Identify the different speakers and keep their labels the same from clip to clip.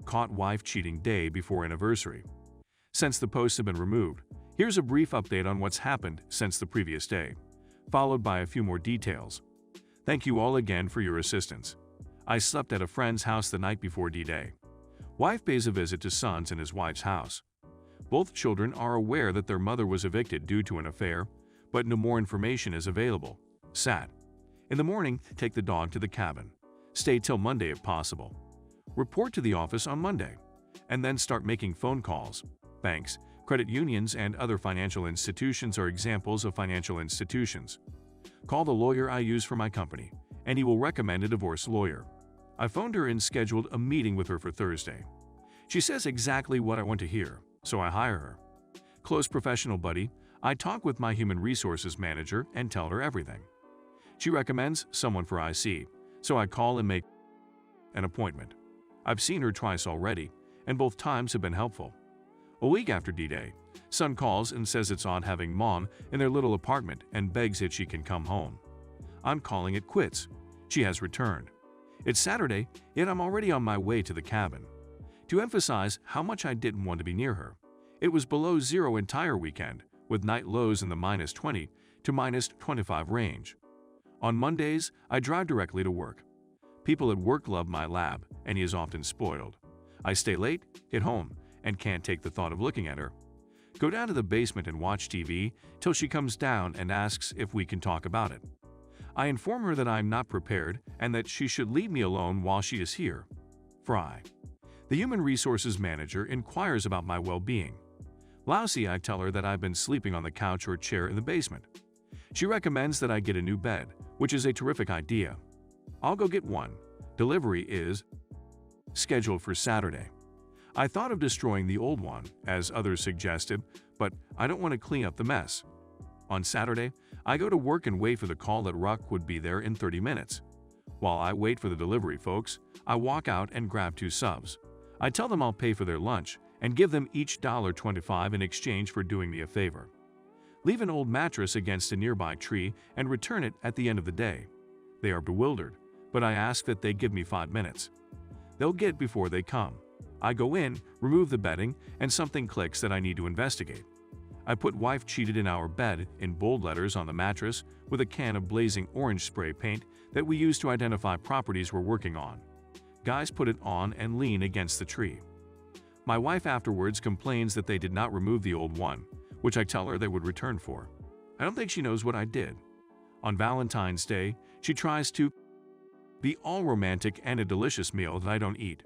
Speaker 1: caught wife cheating day before anniversary. Since the posts have been removed, here's a brief update on what's happened since the previous day, followed by a few more details. Thank you all again for your assistance. I slept at a friend's house the night before D-Day. Wife pays a visit to sons in his wife's house. Both children are aware that their mother was evicted due to an affair, but no more information is available. Sad. In the morning, take the dog to the cabin. Stay till Monday if possible. Report to the office on Monday, and then start making phone calls. Banks, credit unions, and other financial institutions are examples of financial institutions. Call the lawyer I use for my company, and he will recommend a divorce lawyer. I phoned her and scheduled a meeting with her for Thursday. She says exactly what I want to hear, so I hire her. Close professional buddy, I talk with my human resources manager and tell her everything. She recommends someone for IC, so I call and make an appointment. I've seen her twice already, and both times have been helpful. A week after D-Day, son calls and says it's odd having mom in their little apartment and begs if she can come home. I'm calling it quits. She has returned. It's Saturday, yet I'm already on my way to the cabin. To emphasize how much I didn't want to be near her, it was below zero entire weekend, with night lows in the -20 to -25 range. On Mondays, I drive directly to work. People at work love my lab, and he is often spoiled. I stay late, get home, and can't take the thought of looking at her. Go down to the basement and watch TV till she comes down and asks if we can talk about it. I inform her that I am not prepared and that she should leave me alone while she is here. Fry. The human resources manager inquires about my well-being. Lousy, I tell her that I've been sleeping on the couch or chair in the basement. She recommends that I get a new bed, which is a terrific idea. I'll go get one. Delivery is scheduled for Saturday. I thought of destroying the old one, as others suggested, but I don't want to clean up the mess. On Saturday, I go to work and wait for the call that Ruck would be there in 30 minutes. While I wait for the delivery folks, I walk out and grab 2 subs. I tell them I'll pay for their lunch and give them each $1.25 in exchange for doing me a favor. Leave an old mattress against a nearby tree and return it at the end of the day. They are bewildered, but I ask that they give me 5 minutes. They'll get before they come. I go in, remove the bedding, and something clicks that I need to investigate. I put "wife cheated" in our bed in bold letters on the mattress with a can of blazing orange spray paint that we use to identify properties we're working on. Guys put it on and lean against the tree. My wife afterwards complains that they did not remove the old one, which I tell her they would return for. I don't think she knows what I did. On Valentine's Day, she tries to be all romantic and a delicious meal that I don't eat.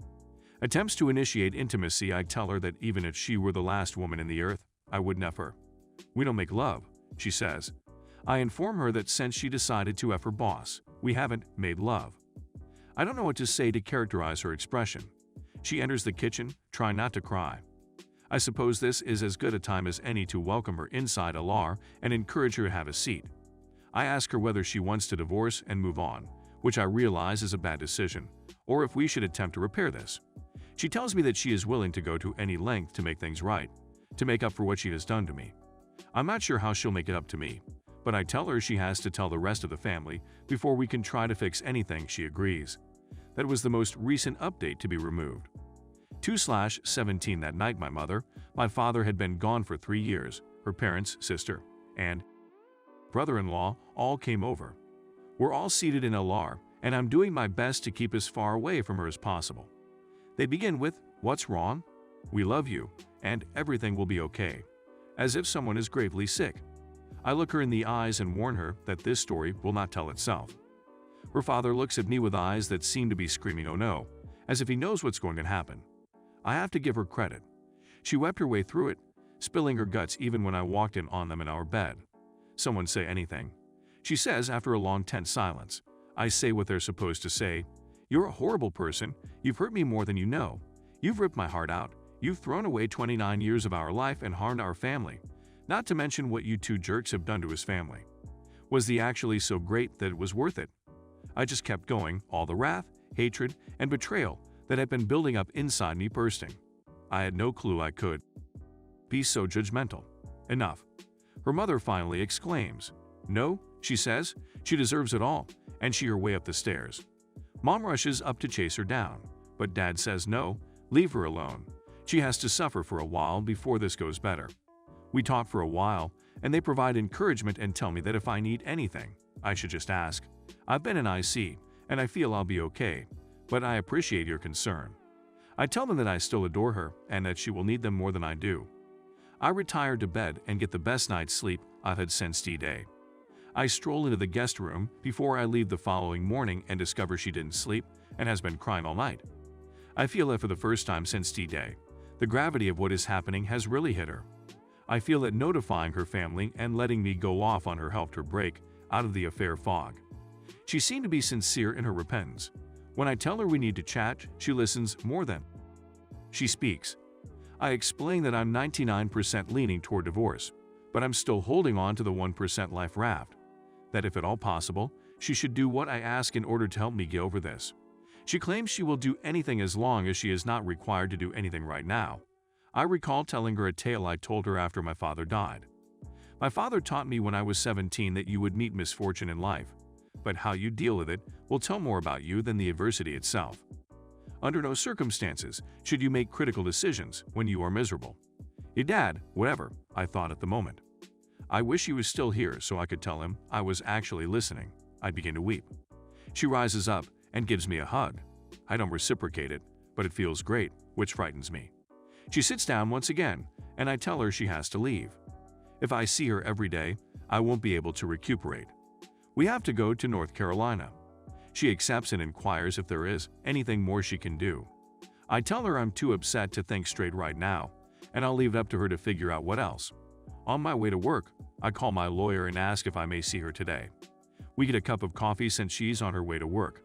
Speaker 1: Attempts to initiate intimacy, I tell her that even if she were the last woman in the earth, I would F her. We don't make love, she says. I inform her that since she decided to F her boss, we haven't made love. I don't know what to say to characterize her expression. She enters the kitchen, trying not to cry. I suppose this is as good a time as any to welcome her inside LR and encourage her to have a seat. I ask her whether she wants to divorce and move on, which I realize is a bad decision, or if we should attempt to repair this. She tells me that she is willing to go to any length to make things right, to make up for what she has done to me. I'm not sure how she'll make it up to me, but I tell her she has to tell the rest of the family before we can try to fix anything. She agrees. That was the most recent update to be removed. 2/17 That night my father had been gone for 3 years. Her parents, sister, and brother-in-law all came over. We're all seated in LR, and I'm doing my best to keep as far away from her as possible. They begin with, "What's wrong? We love you, and everything will be okay," as if someone is gravely sick. I look her in the eyes and warn her that this story will not tell itself. Her father looks at me with eyes that seem to be screaming "oh no," as if he knows what's going to happen. I have to give her credit. She wept her way through it, spilling her guts even when I walked in on them in our bed. Someone say anything. She says after a long tense silence. I say what they're supposed to say. "You're a horrible person. You've hurt me more than you know. You've ripped my heart out. You've thrown away 29 years of our life and harmed our family. Not to mention what you 2 jerks have done to his family. Was the actually so great that it was worth it?" I just kept going, all the wrath, hatred, and betrayal that had been building up inside me bursting. I had no clue I could be so judgmental. Enough. Her mother finally exclaims. "No," she says, "she deserves it all," and she her way up the stairs. Mom rushes up to chase her down, but Dad says no, Leave her alone. She has to suffer for a while before this goes better. We talk for a while, and they provide encouragement and tell me that if I need anything, I should just ask. I've been in IC, and I feel I'll be okay, but I appreciate your concern. I tell them that I still adore her and that she will need them more than I do. I retire to bed and get the best night's sleep I've had since D-Day. I stroll into the guest room before I leave the following morning and discover she didn't sleep and has been crying all night. I feel that for the first time since D-Day, the gravity of what is happening has really hit her. I feel that notifying her family and letting me go off on her helped her break out of the affair fog. She seemed to be sincere in her repentance. When I tell her we need to chat, she listens more than she speaks. I explain that I'm 99% leaning toward divorce, but I'm still holding on to the 1% life raft. That if at all possible, she should do what I ask in order to help me get over this. She claims she will do anything as long as she is not required to do anything right now. I recall telling her a tale I told her after my father died. My father taught me when I was 17 that you would meet misfortune in life, but how you deal with it will tell more about you than the adversity itself. Under no circumstances should you make critical decisions when you are miserable. Your dad, whatever, I thought at the moment. I wish he was still here so I could tell him I was actually listening. I begin to weep. She rises up and gives me a hug. I don't reciprocate it, but it feels great, which frightens me. She sits down once again, and I tell her she has to leave. If I see her every day, I won't be able to recuperate. We have to go to North Carolina. She accepts and inquires if there is anything more she can do. I tell her I'm too upset to think straight right now, and I'll leave it up to her to figure out what else. On my way to work, I call my lawyer and ask if I may see her today. We get a cup of coffee since she's on her way to work.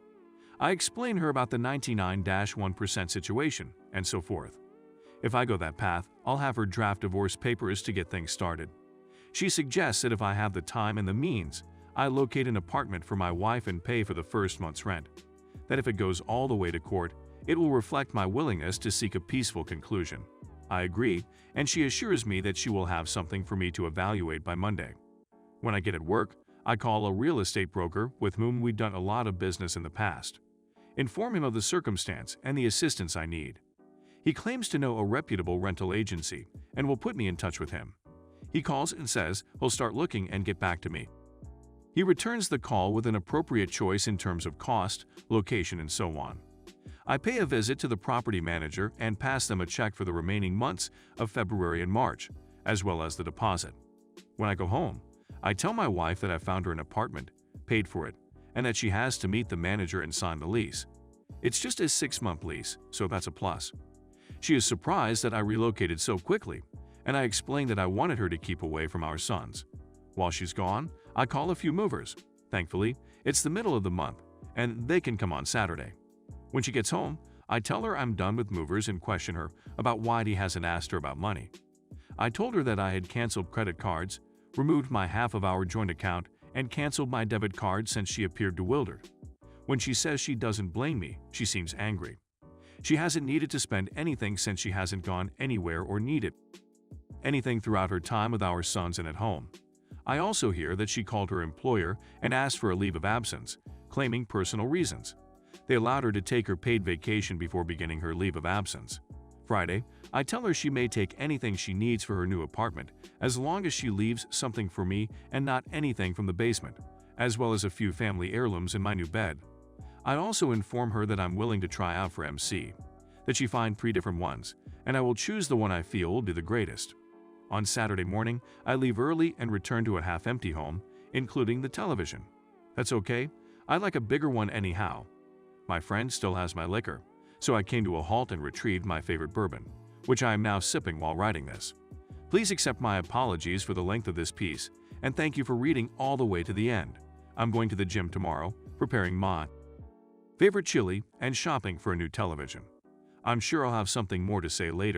Speaker 1: I explain her about the 99-1% situation, and so forth. If I go that path, I'll have her draft divorce papers to get things started. She suggests that if I have the time and the means, I locate an apartment for my wife and pay for the first month's rent. That if it goes all the way to court, it will reflect my willingness to seek a peaceful conclusion. I agree, and she assures me that she will have something for me to evaluate by Monday. When I get at work, I call a real estate broker with whom we've done a lot of business in the past. Inform him of the circumstance and the assistance I need. He claims to know a reputable rental agency and will put me in touch with him. He calls and says he'll start looking and get back to me. He returns the call with an appropriate choice in terms of cost, location, and so on. I pay a visit to the property manager and pass them a check for the remaining months of February and March, as well as the deposit. When I go home, I tell my wife that I found her an apartment, paid for it, and that she has to meet the manager and sign the lease. It's just a 6-month lease, so that's a plus. She is surprised that I relocated so quickly, and I explain that I wanted her to keep away from our sons. While she's gone, I call a few movers. Thankfully, it's the middle of the month, and they can come on Saturday. When she gets home, I tell her I'm done with movers and question her about why he hasn't asked her about money. I told her that I had canceled credit cards, removed my half of our joint account, and canceled my debit card since she appeared bewildered. When she says she doesn't blame me, she seems angry. She hasn't needed to spend anything since she hasn't gone anywhere or needed anything throughout her time with our sons and at home. I also hear that she called her employer and asked for a leave of absence, claiming personal reasons. They allowed her to take her paid vacation before beginning her leave of absence. Friday, I tell her she may take anything she needs for her new apartment as long as she leaves something for me and not anything from the basement, as well as a few family heirlooms in my new bed. I also inform her that I'm willing to try out for MC, that she find 3 different ones, and I will choose the one I feel will be the greatest. On Saturday morning, I leave early and return to a half-empty home, including the television. That's okay, I'd like a bigger one anyhow. My friend still has my liquor, so I came to a halt and retrieved my favorite bourbon, which I am now sipping while writing this. Please accept my apologies for the length of this piece, and thank you for reading all the way to the end. I'm going to the gym tomorrow, preparing my favorite chili, and shopping for a new television. I'm sure I'll have something more to say later.